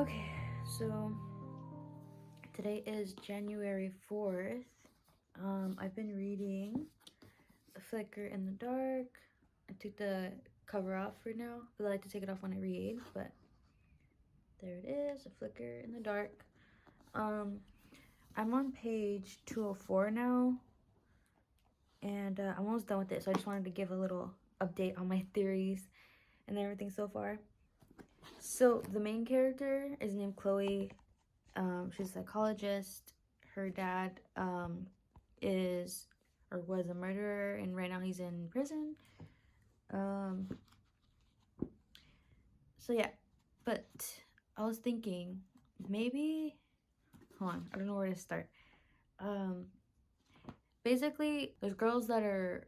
Okay, so today is January 4th. I've been reading A Flicker in the Dark. I took the cover off for now, but I like to take it off when I read, but there it is, A Flicker in the Dark. I'm on page 204 now, and I'm almost done with it, so I just wanted to give a little update on my theories and everything so far. So the main character is named Chloe. She's a psychologist. Her dad is or was a murderer, and right now he's in prison. So yeah, but I was thinking maybe, hold on, I don't know where to start. Basically, there's girls that are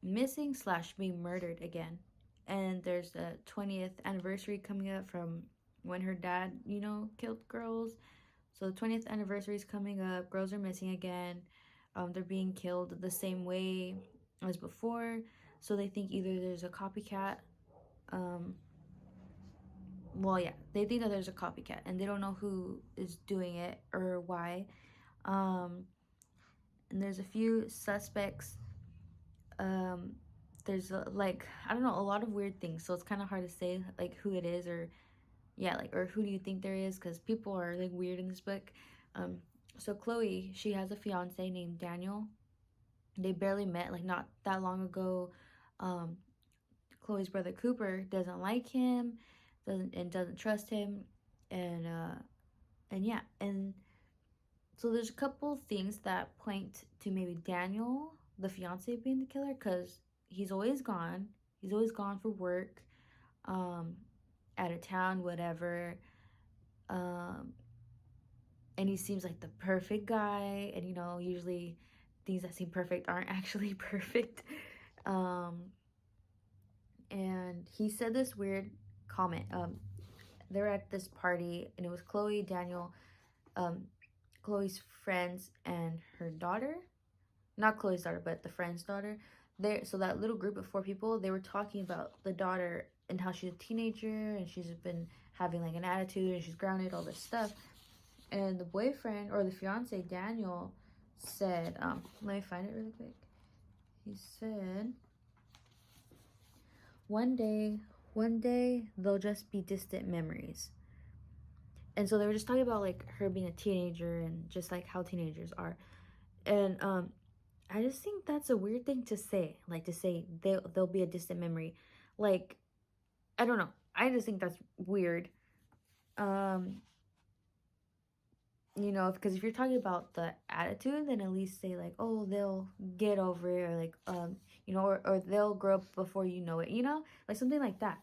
missing / being murdered again, and there's the 20th anniversary coming up from when her dad, killed girls. So the 20th anniversary is coming up. Girls are missing again. They're being killed the same way as before. So they think either there's a copycat. Well, yeah, they think that there's a copycat, and they don't know who is doing it or why. And there's a few suspects. There's I don't know, a lot of weird things. So it's kind of hard to say like who it is, or yeah, like, or who do you think there is, because people are like weird in this book. So Chloe, she has a fiance named Daniel. They barely met, like not that long ago. Chloe's brother Cooper doesn't like him, doesn't trust him, and yeah, and so there's a couple things that point to maybe Daniel, the fiance, being the killer, because he's always gone. He's always gone for work, out of town, whatever. And he seems like the perfect guy, and usually things that seem perfect aren't actually perfect. And he said this weird comment. They're at this party, and it was Chloe, Daniel, Chloe's friends, and her daughter. Not Chloe's daughter, but the friend's daughter. So that little group of 4 people, they were talking about the daughter and how she's a teenager, and she's been having like an attitude, and she's grounded, all this stuff. And the boyfriend, or the fiance, Daniel, said, let me find it really quick. He said, one day, they'll just be distant memories. And so they were just talking about like her being a teenager and just like how teenagers are. And I just think that's a weird thing to say, like to say they'll be a distant memory. Like, I don't know. I just think that's weird. Because if you're talking about the attitude, then at least say like, oh, they'll get over it, or like, or they'll grow up before you know it, like something like that.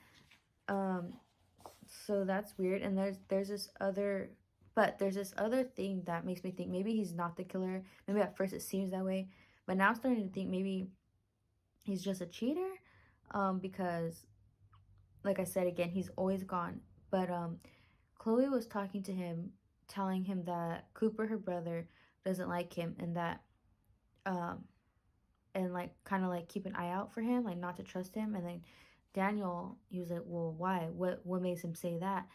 So that's weird. And there's this other thing that makes me think maybe he's not the killer. Maybe at first it seems that way, but now I'm starting to think maybe he's just a cheater, because like I said, again, he's always gone. But Chloe was talking to him, telling him that Cooper, her brother, doesn't like him, and that and like kind of like keep an eye out for him, like not to trust him. And then Daniel, he was like, well, why? What makes him say that?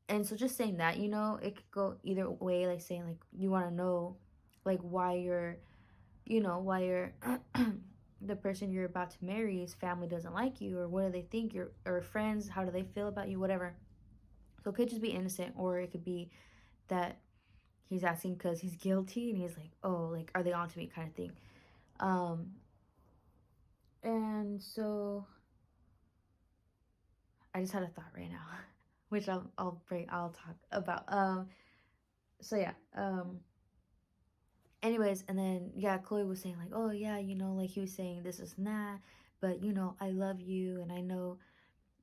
And so just saying that, it could go either way, like saying like you want to know like why you're the person you're about to marry's family doesn't like you, or what do they think, or friends, how do they feel about you, whatever. So it could just be innocent, or it could be that he's asking because he's guilty, and he's like, oh, like, are they onto me, kind of thing. And so I just had a thought right now, which I'll talk about. So yeah. Anyways, and then yeah, Chloe was saying like, oh yeah, like he was saying this is that, but I love you, and I know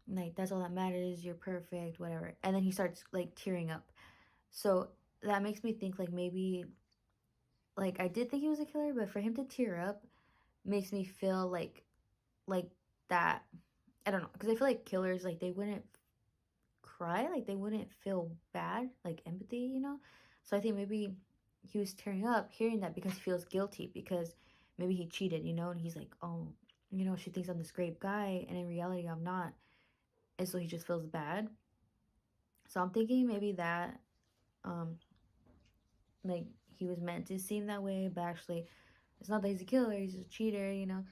like that's all that matters. You're perfect, whatever. And then he starts like tearing up. So that makes me think like maybe, like, I did think he was a killer, but for him to tear up makes me feel like that. I don't know, because I feel like killers, like, they wouldn't cry, like they wouldn't feel bad, like empathy. So I think maybe he was tearing up hearing that because he feels guilty, because maybe he cheated, and he's like, oh, she thinks I'm this great guy, and in reality I'm not. And so he just feels bad. So I'm thinking maybe that, um, like he was meant to seem that way, but actually it's not that he's a killer, he's just a cheater, you know.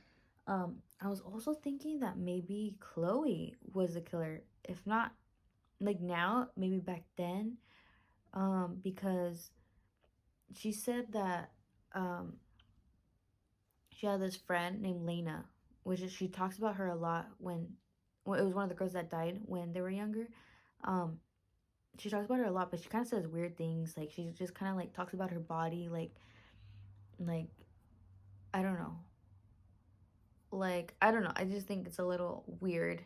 I was also thinking that maybe Chloe was the killer. If not like now, maybe back then. Because she said that um she had this friend named Lena, which is she talks about her a lot when it was one of the girls that died when they were younger. Um, she talks about her a lot, but she kind of says weird things. Like she just kind of like talks about her body, like I don't know, like I don't know. I just think it's a little weird,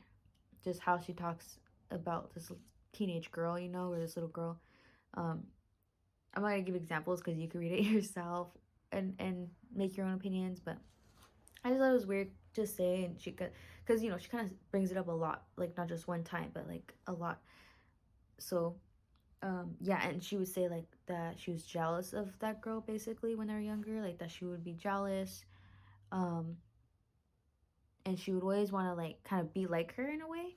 just how she talks about this teenage girl, you know, or this little girl. Um, I'm not gonna give examples because you can read it yourself and make your own opinions, but I just thought it was weird to say, and she could, because you know she kind of brings it up a lot, like not just one time, but like a lot. So yeah, and she would say like that she was jealous of that girl basically when they were younger, like that she would be jealous, um, and she would always want to like kind of be like her in a way.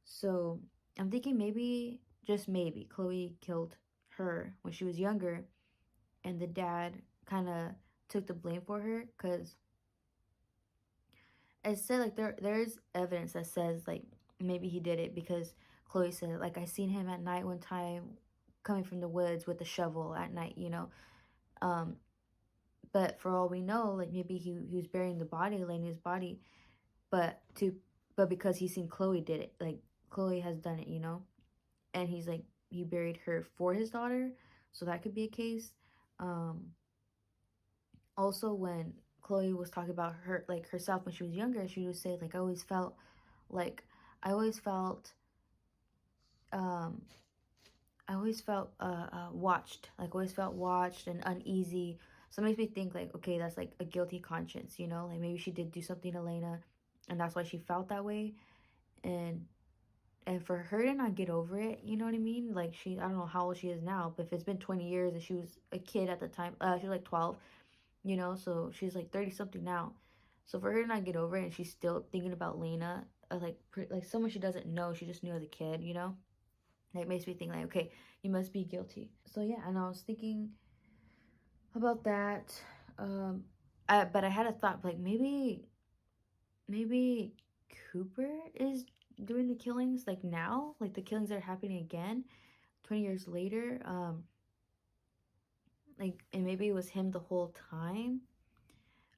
So I'm thinking maybe, just maybe, Chloe killed her when she was younger, and the dad kind of took the blame for her because it said like there's evidence that says like maybe he did it because Chloe said like I seen him at night one time coming from the woods with a shovel at night, you know. Um, but for all we know, like maybe he was burying the body, Elena's body, but to but because he seen Chloe did it, like Chloe has done it, you know, and he's like he buried her for his daughter, so that could be a case. Um, Also when Chloe was talking about her like herself when she was younger, she would say like like I always felt um I always felt watched, like always felt watched and uneasy. So it makes me think like okay, that's like a guilty conscience, you know, like maybe she did do something to Elena and that's why she felt that way. and and for her to not get over it, you know what I mean, like she, I don't know how old she is now, but if it's been 20 years and she was a kid at the time, she was like 12, you know, so she's like 30 something now. So for her to not get over it and she's still thinking about Lena, like someone she doesn't know, she just knew as a kid, you know, that makes me think like, okay, you must be guilty. So yeah, and I was thinking about that. Um, but I had a thought like maybe Cooper is doing the killings like now, like the killings are happening again 20 years later. Like and maybe it was him the whole time.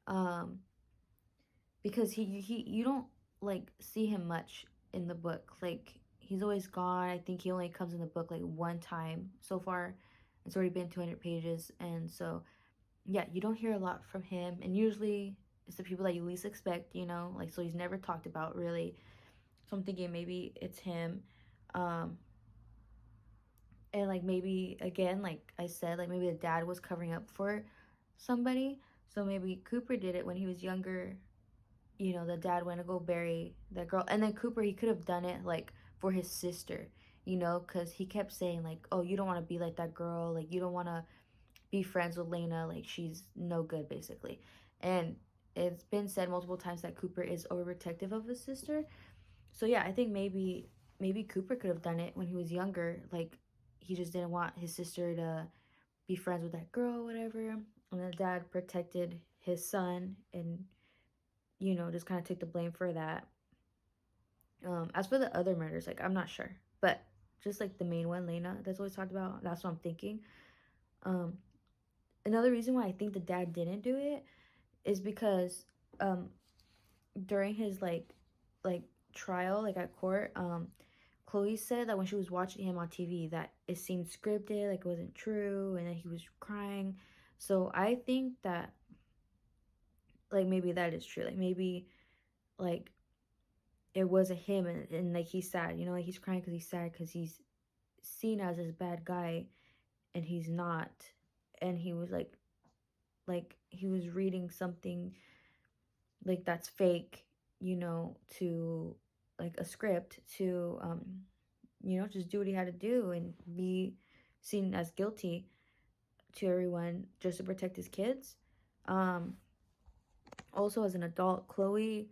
Um, because he you don't like see him much in the book. Like he's always gone. I think he only comes in the book like one time so far. It's already been 200 pages, and so yeah, you don't hear a lot from him. And usually it's the people that you least expect, you know. Like so he's never talked about really. So I'm thinking maybe it's him. Um, and like maybe again, like I said, like maybe the dad was covering up for somebody. So maybe Cooper did it when he was younger, you know, the dad went to go bury that girl. And then Cooper, he could have done it like for his sister, you know, because he kept saying, like, oh, you don't want to be like that girl. Like, you don't want to be friends with Lena. Like, she's no good, basically. And it's been said multiple times that Cooper is overprotective of his sister. So, yeah, I think maybe Cooper could have done it when he was younger. Like, he just didn't want his sister to be friends with that girl, whatever. And the dad protected his son and you know, just kind of took the blame for that. As for the other murders, like I'm not sure, but just like the main one, Lena, that's always talked about. That's what I'm thinking. Um, Another reason why I think the dad didn't do it is because um, during his like trial, like at court, Chloe said that when she was watching him on TV, that it seemed scripted, like it wasn't true, and that he was crying. So I think that like maybe that is true. Like maybe like it wasn't him and like he's sad, you know, like he's crying because he's sad because he's seen as this bad guy and he's not. And he was like he was reading something like that's fake, you know, to like a script to you know, just do what he had to do and be seen as guilty to everyone just to protect his kids. um Also as an adult, Chloe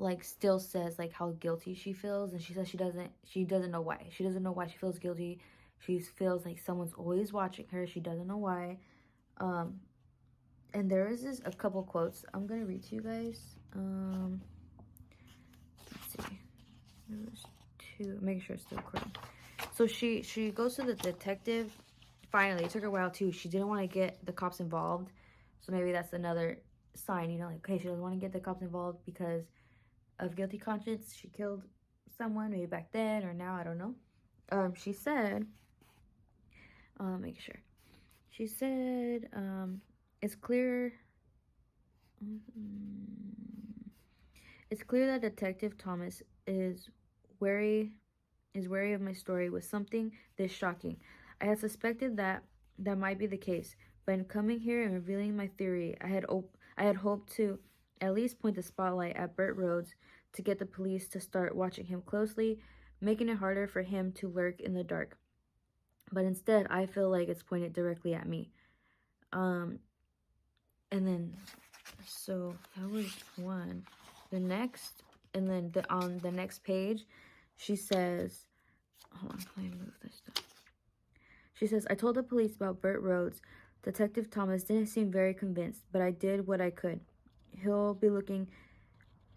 like still says like how guilty she feels, and she says she doesn't know why. She doesn't know why she feels guilty. She feels like someone's always watching her. She doesn't know why. And there is a couple quotes I'm gonna read to you guys. Let's see. There's two. Make sure it's still recording. So she goes to the detective. Finally, it took her a while too. She didn't want to get the cops involved, so maybe that's another sign, you know, like, okay, she doesn't want to get the cops involved because of guilty conscience. She killed someone maybe back then or now, I don't know. She said, make sure. She said, it's clear. It's clear that Detective Thomas is wary of my story with something this shocking. I had suspected that might be the case, but in coming here and revealing my theory, I had hoped to at least point the spotlight at Burt Rhodes to get the police to start watching him closely, making it harder for him to lurk in the dark. But instead, I feel like it's pointed directly at me. And then, so that was one. The next, and then on the next page, she says, hold on, let me move this stuff. She says, I told the police about Burt Rhodes. Detective Thomas didn't seem very convinced, but I did what I could. He'll be looking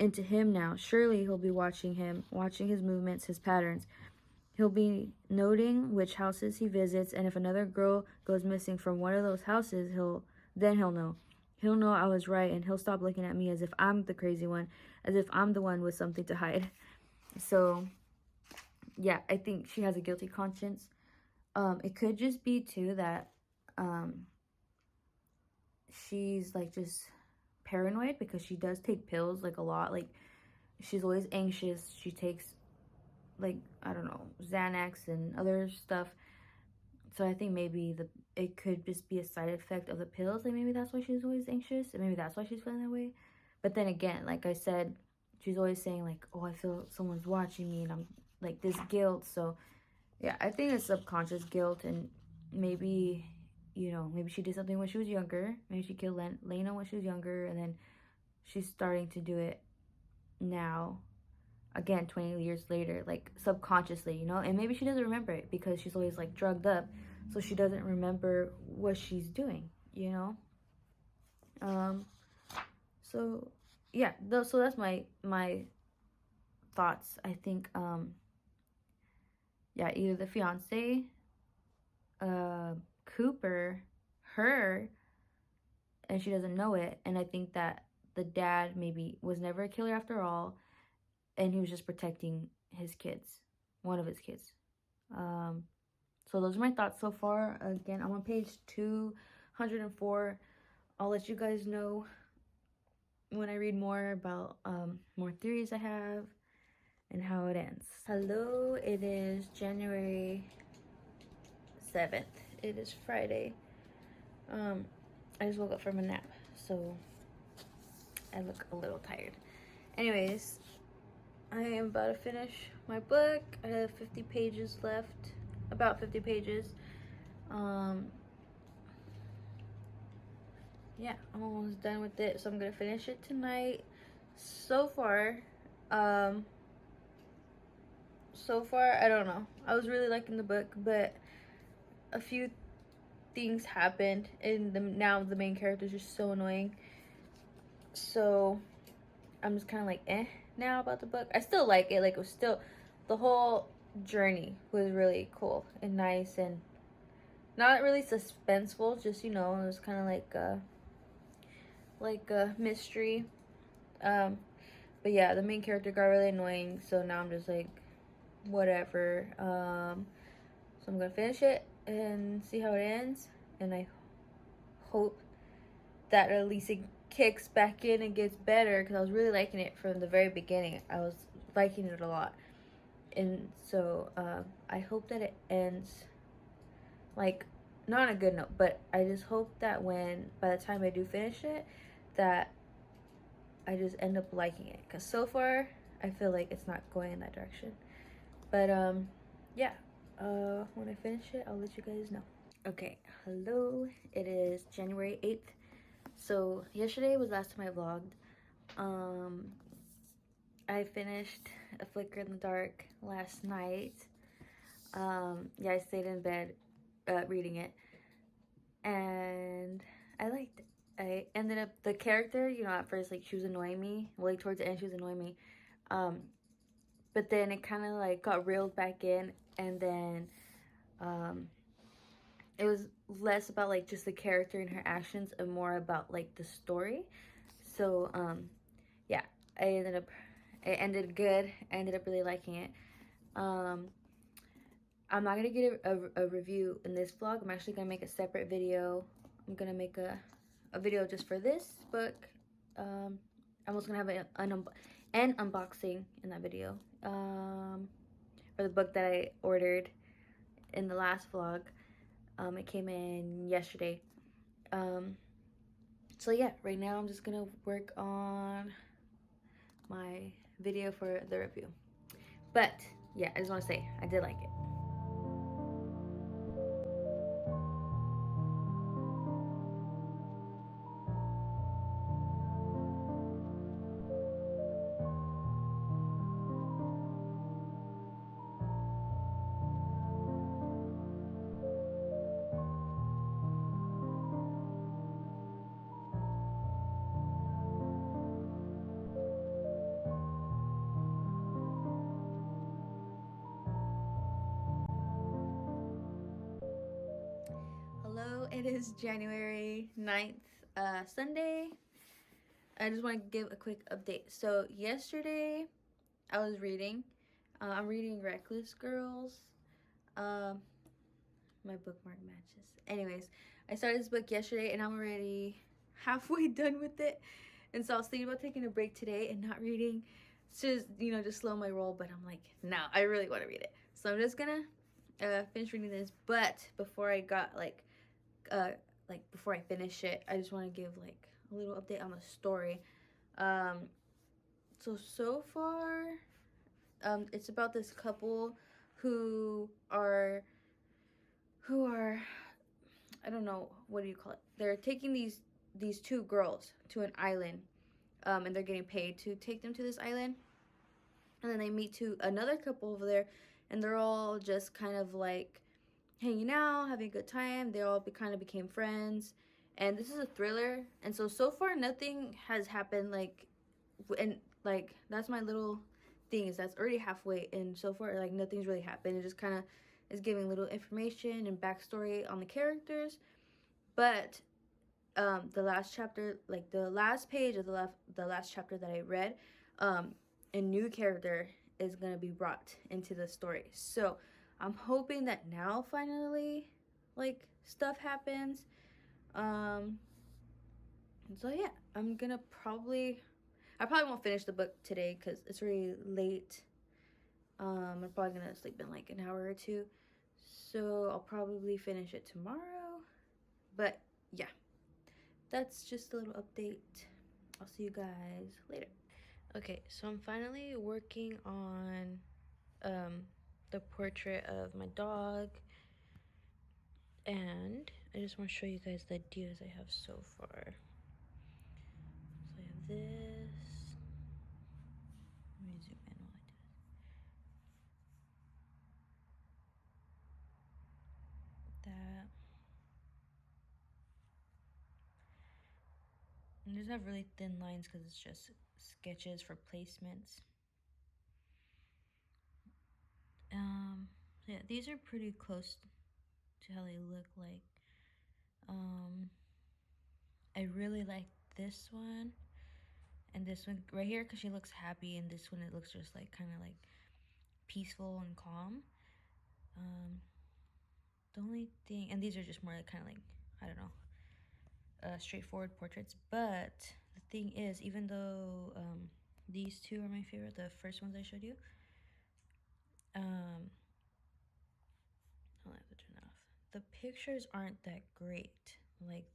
into him now. Surely he'll be watching him, watching his movements, his patterns. He'll be noting which houses he visits, and if another girl goes missing from one of those houses, he'll know. He'll know I was right, and he'll stop looking at me as if I'm the crazy one, as if I'm the one with something to hide. So, yeah, I think she has a guilty conscience. It could just be, too, that she's, like, just paranoid because she does take pills, like, a lot. Like, she's always anxious. She takes, like, I don't know, Xanax and other stuff. So I think maybe it could just be a side effect of the pills. Like, maybe that's why she's always anxious, and maybe that's why she's feeling that way. But then again, like I said, she's always saying, like, oh, I feel someone's watching me, and I'm, like, this guilt. So, yeah, I think it's subconscious guilt, and maybe, you know, maybe she did something when she was younger. Maybe she killed Lena when she was younger, and then she's starting to do it now. Again, 20 years later, like, subconsciously, you know? And maybe she doesn't remember it because she's always, like, drugged up. So she doesn't remember what she's doing, you know? So, yeah. So that's my thoughts. I think, yeah, either the fiance, Cooper, her, and she doesn't know it. And I think that the dad maybe was never a killer after all, and he was just protecting his kids, one of his kids. So those are my thoughts so far. Again, I'm on page 204. I'll let you guys know when I read more about more theories I have and how it ends. Hello, it is January 7th. It is Friday. I just woke up from a nap, so I look a little tired. Anyways, I am about to finish my book. I have 50 pages left, about 50 pages. Yeah, I'm almost done with it, so I'm gonna finish it tonight. So far, I don't know. I was really liking the book, but a few things happened, and now the main character is just so annoying. So I'm just kind of like now about the book. I still like it. Like, it was still, the whole journey was really cool and nice, and not really suspenseful. Just, you know, it was kind of like a mystery. But yeah, the main character got really annoying, so now I'm just like, whatever. So I'm gonna finish it and see how it ends, and I hope that at least it kicks back in and gets better, because I was really liking it from the very beginning. I was liking it a lot, and so I hope that it ends, like, not on a good note, but I just hope that by the time I do finish it, that I just end up liking it, because so far I feel like it's not going in that direction. But yeah, when I finish it, I'll let you guys know. Okay, hello, it is January 8th. So yesterday was the last time I vlogged. I finished A Flicker in the Dark last night. Yeah, I stayed in bed reading it, and I liked it. I ended up, the character, you know, at first, like, she was annoying me. Well, like, towards the end, she was annoying me. But then it kind of, like, got reeled back in, and then it was less about, like, just the character and her actions and more about, like, the story. So, yeah, it ended good. I ended up really liking it. I'm not gonna get a review in this vlog. I'm actually gonna make a separate video. I'm gonna make a video just for this book. I'm also gonna have an unboxing in that video for the book that I ordered in the last vlog. It came in yesterday. So yeah, right now I'm just gonna work on my video for the review. But yeah, I just want to say I did like it. Hello, it is January 9th, Sunday. I just want to give a quick update. So yesterday I was reading. I'm reading Reckless Girls. Um, my bookmark matches. Anyways, I started this book yesterday and I'm already halfway done with it. And so I was thinking about taking a break today and not reading. It's just, you know, just slow my roll. But I'm like, no, I really want to read it. So I'm just gonna finish reading this. But before I got before I finish it, I just want to give like a little update on the story. So far, it's about this couple who are I don't know, what do you call it? They're taking these two girls to an island, and they're getting paid to take them to this island. And then they meet to another couple over there, and they're all just kind of like hanging out, having a good time. They all kind of became friends. And this is a thriller. And so far, nothing has happened. And like, that's my little thing, is that's already halfway. And so far, like, nothing's really happened. It just kind of is giving little information and backstory on the characters. But the last chapter, like the last page of the last chapter that I read, a new character is gonna be brought into the story. So I'm hoping that now finally, like, stuff happens. So yeah, I probably won't finish the book today because it's really late. I'm probably gonna sleep in like an hour or two. So I'll probably finish it tomorrow. But yeah, that's just a little update. I'll see you guys later. Okay, so I'm finally working on the portrait of my dog, and I just want to show you guys the ideas I have so far. So I have this. Let me zoom in while I do that. And these have really thin lines because it's just sketches for placements. Yeah, these are pretty close to how they look like. I really like this one and this one right here because she looks happy, and this one it looks just like kind of like peaceful and calm. The only thing, and these are just more like kind of like, I don't know, straightforward portraits. But the thing is, even though these two are my favorite, the first ones I showed you, I'll have to turn that off. The pictures aren't that great. Like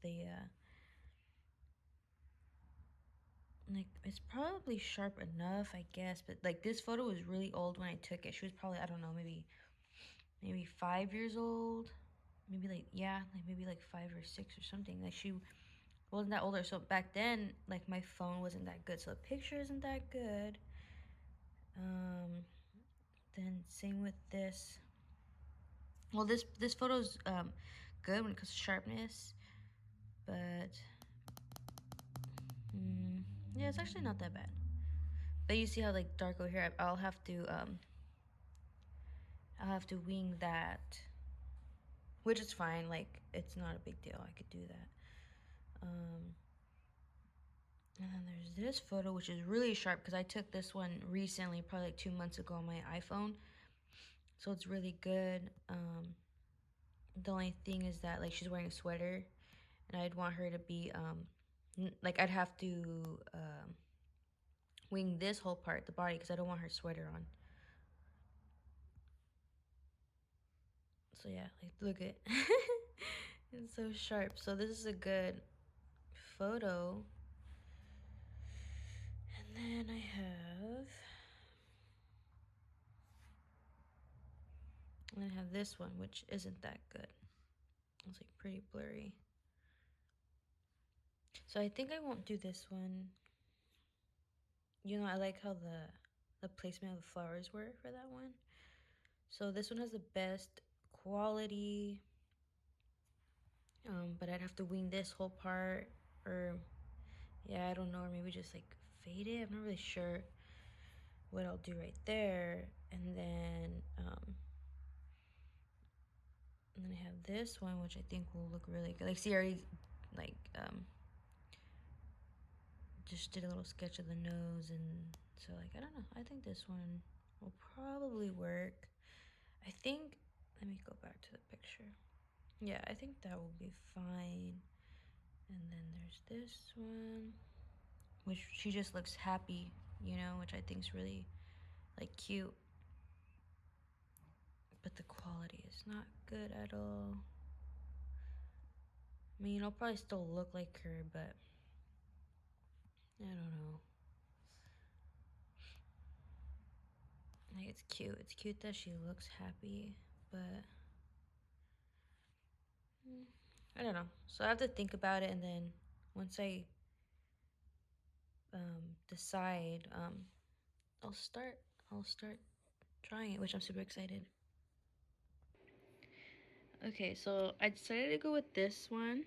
like it's probably sharp enough, I guess, but like this photo was really old when I took it. She was probably, I don't know, maybe 5 years old, maybe like, yeah, like maybe like 5 or 6 or something. Like she wasn't that older. So back then, like, my phone wasn't that good, so the picture isn't that good. Then same with this. Well, this photo's good when it comes to sharpness, but yeah, it's actually not that bad. But you see how like dark over here? I'll have to wing that, which is fine. Like it's not a big deal. I could do that. And then there's this photo, which is really sharp because I took this one recently, probably like 2 months ago on my iPhone. So it's really good. The only thing is that like she's wearing a sweater, and I'd want her to be like I'd have to wing this whole part, the body, because I don't want her sweater on. So yeah, like look at it's so sharp. So this is a good photo. And then I have this one, which isn't that good. It's like pretty blurry. So I think I won't do this one. You know, I like how the placement of the flowers were for that one. So this one has the best quality. But I'd have to wing this whole part, or yeah, I don't know, or maybe just like fade it. I'm not really sure what I'll do right there. And then I have this one, which I think will look really good. Like, see, I already like just did a little sketch of the nose, and so like I don't know. I think this one will probably work. I think. Let me go back to the picture. Yeah, I think that will be fine. And then there's this one, which she just looks happy, you know, which I think is really like cute. But the quality is not good at all. I mean, I'll probably still look like her, but I don't know. Like, it's cute. It's cute that she looks happy, but I don't know. So I have to think about it, and then once I decide, I'll start. I'll start trying it, which I'm super excited. Okay, so I decided to go with this one.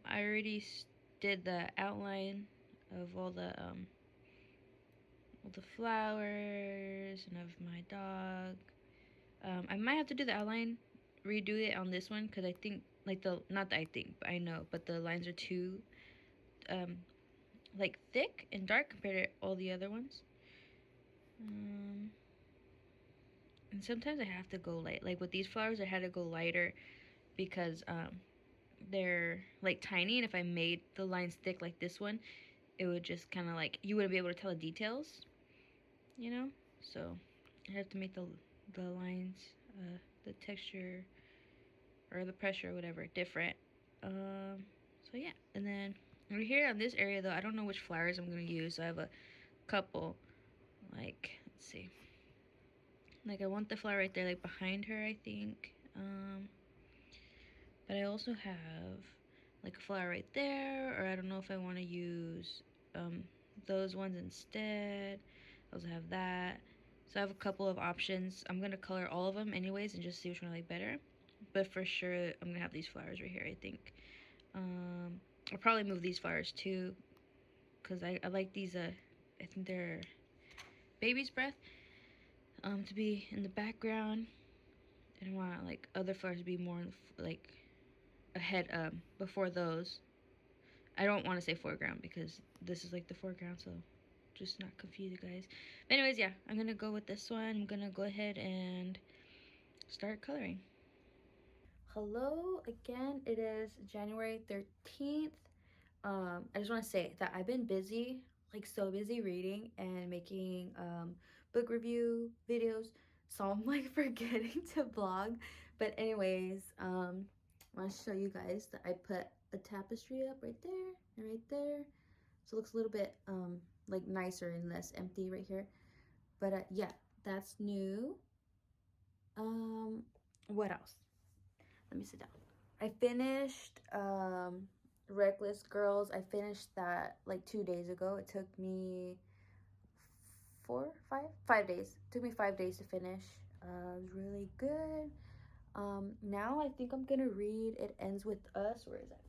I already did the outline of all the flowers and of my dog. I might have to do the outline, redo it on this one because I think like not that I think, but I know, but the lines are too like thick and dark compared to all the other ones. And sometimes I have to go light. Like with these flowers, I had to go lighter because they're like tiny, and if I made the lines thick like this one, it would just kind of like you wouldn't be able to tell the details, you know. So I have to make the lines, the texture or the pressure or whatever different. So yeah, and then over here on this area though, I don't know which flowers I'm gonna use. So I have a couple. Like let's see. Like I want the flower right there, like behind her, I think. But I also have like a flower right there, or I don't know if I want to use those ones instead. I also have that. So I have a couple of options. I'm going to color all of them anyways and just see which one I like better. But for sure, I'm going to have these flowers right here, I think. I'll probably move these flowers too because I like these. I think they're baby's breath to be in the background. And I want like other flowers to be more like ahead before those. I don't want to say foreground because this is like the foreground, so just not confuse you guys. But anyways, yeah, I'm gonna go with this one. I'm gonna go ahead and start coloring. Hello again. It is January 13th. I just want to say that I've been busy, like so busy reading and making book review videos, so I'm like forgetting to vlog. But anyways, I want to show you guys that I put a tapestry up right there and right there, so it looks a little bit like nicer and less empty right here. But yeah, that's new. What else? Let me sit down. I finished Reckless Girls. I finished that like 2 days ago. It took me 5 days. It took me 5 days to finish. It was really good. Now I think I'm gonna read It Ends With Us. Where is it?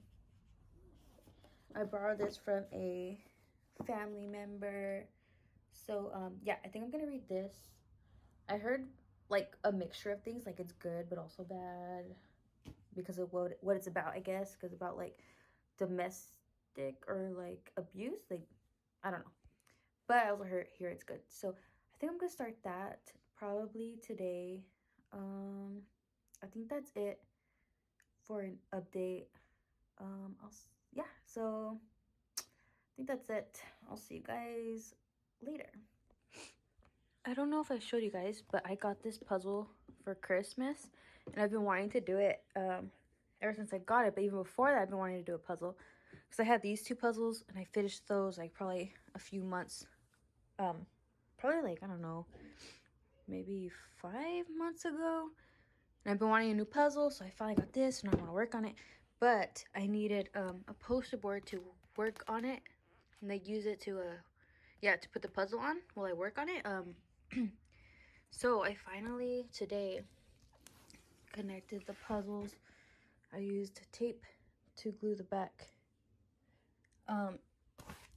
I borrowed this from a family member. So yeah, I think I'm gonna read this. I heard like a mixture of things, like it's good but also bad because of what it's about, I guess, because about like domestic or like abuse, like I don't know. But I also hear it's good. So I think I'm gonna start that probably today. I think that's it for an update. Yeah, so I think that's it. I'll see you guys later. I don't know if I showed you guys, but I got this puzzle for Christmas, and I've been wanting to do it ever since I got it. But even before that, I've been wanting to do a puzzle because I had these two puzzles, and I finished those like probably a few months, probably like I don't know, maybe 5 months ago. And I've been wanting a new puzzle, so I finally got this, and I want to work on it. But I needed a poster board to work on it, and they use it to to put the puzzle on while I work on it. So I finally today connected the puzzles. I used tape to glue the back.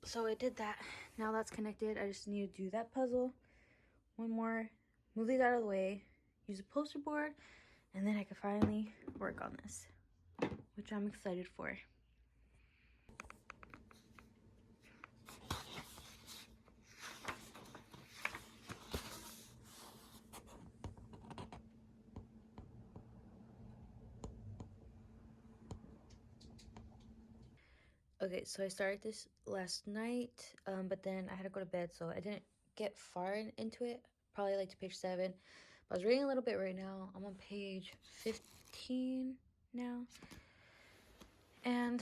So I did that. Now that's connected. I just need to do that puzzle. One more. Move these out of the way. Use a poster board. And then I can finally work on this, which I'm excited for. Okay, so I started this last night, but then I had to go to bed, so I didn't get far into it. Probably like to page 7. But I was reading a little bit right now. I'm on page 15 now. And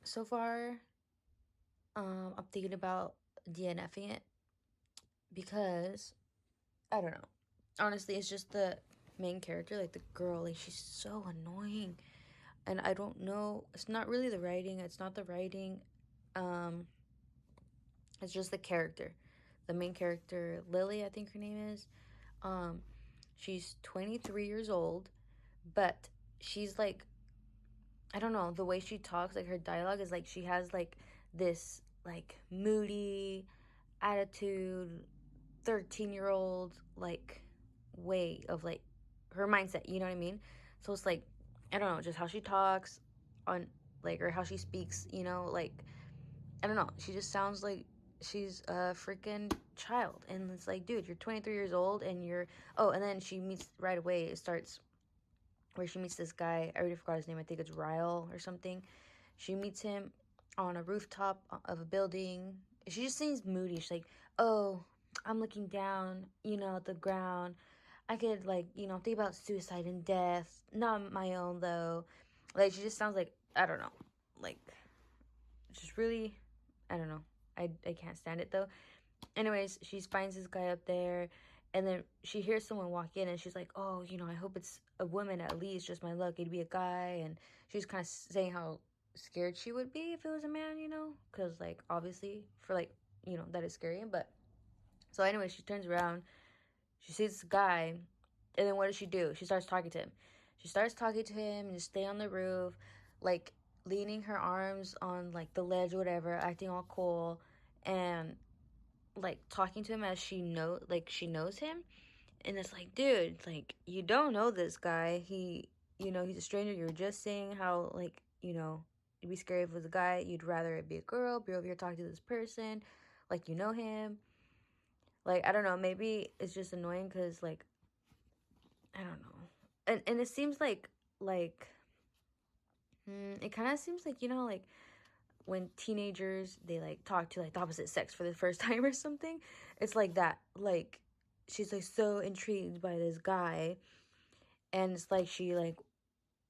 so far, I'm thinking about DNFing it because, I don't know. Honestly, it's just the main character, like the girl, like she's so annoying. And I don't know, it's not really the writing, it's not the writing. It's just the character. The main character, Lily, I think her name is. She's 23 years old, but she's like, I don't know, the way she talks, like her dialogue is like she has like this like moody attitude, 13-year-old like way of like her mindset, you know what I mean? So it's like, I don't know, just how she talks on like, or how she speaks, you know, like I don't know. She just sounds like she's a freaking child. And it's like, dude, you're 23 years old and you're. Oh, and then she meets right away. It starts where she meets this guy. I already forgot his name. I think it's Ryle or something. She meets him on a rooftop of a building. She just seems moody. She's like, oh, I'm looking down, at the ground. I could, like, think about suicide and death. Not my own, though. Like, she just sounds like, I don't know. Like, just really, I don't know. I can't stand it though. Anyways, she finds this guy up there, and then she hears someone walk in, and she's like, "Oh, I hope it's a woman at least. Just my luck, it'd be a guy." And she's kind of saying how scared she would be if it was a man, because like obviously for like that is scary. But so anyway, she turns around, she sees this guy, and then what does she do? She starts talking to him. She starts talking to him and just stay on the roof, like leaning her arms on like the ledge or whatever, acting all cool, and like talking to him as she knows him. And it's like, dude, like you don't know this guy. He's a stranger. You're just saying how like, it'd be scary if it was a guy. You'd rather it be a girl. Be over here talking to this person, like you know him. Like I don't know. Maybe it's just annoying because like I don't know. And it seems like it kind of seems like like when teenagers they like talk to like the opposite sex for the first time or something. It's like that. Like she's like so intrigued by this guy, and it's like she like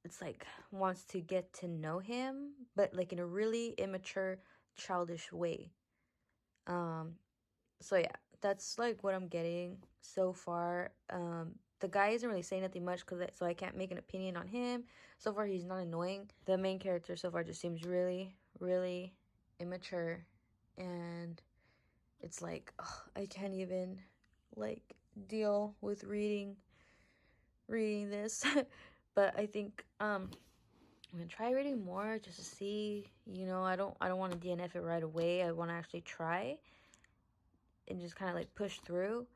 it's like wants to get to know him, but like in a really immature, childish way. Um so yeah, that's like what I'm getting so far. the guy isn't really saying nothing much, so I can't make an opinion on him. So far, he's not annoying. The main character so far just seems really, really immature. And it's like, ugh, I can't even, like, deal with reading this. But I think, I'm gonna try reading more just to see, you know, I don't want to DNF it right away. I want to actually try and just kind of like push through.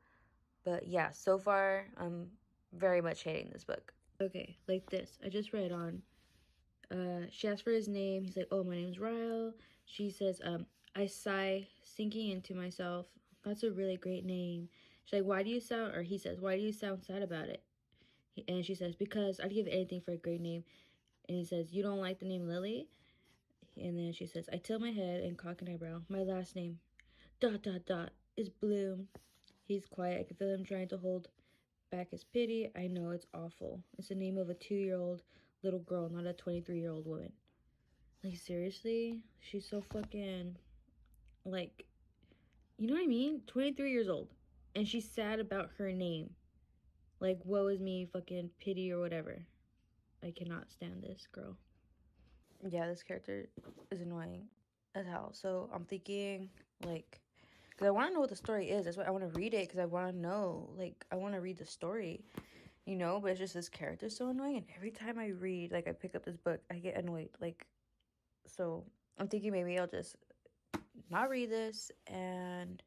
But yeah, so far I'm very much hating this book. Okay, like this. I just read on. She asked for his name. He's like, "Oh, my name's Ryle." She says, I sigh, sinking into myself. That's a really great name. She's like, "Why do you sound?" Or he says, "Why do you sound sad about it?" And she says, "Because I'd give anything for a great name." And he says, "You don't like the name Lily?" And then she says, "I tilt my head and cock an eyebrow. My last name, dot dot dot, is Bloom." He's quiet. I can feel him trying to hold back his pity. I know it's awful. It's the name of a 2-year-old little girl, not a 23-year-old woman. Like, seriously? She's so fucking, like, you know what I mean? 23 years old. And she's sad about her name. Like, woe is me, fucking pity or whatever. I cannot stand this girl. Yeah, this character is annoying as hell. So I'm thinking, like, because I want to know what the story is. That's why I want to read it, because I want to know, like, I want to read the story, you know? But it's just this character's so annoying. And every time I read, like, I pick up this book, I get annoyed. Like, so I'm thinking maybe I'll just not read this and,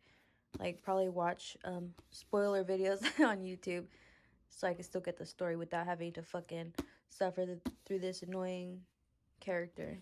like, probably watch spoiler videos on YouTube so I can still get the story without having to fucking suffer through this annoying character.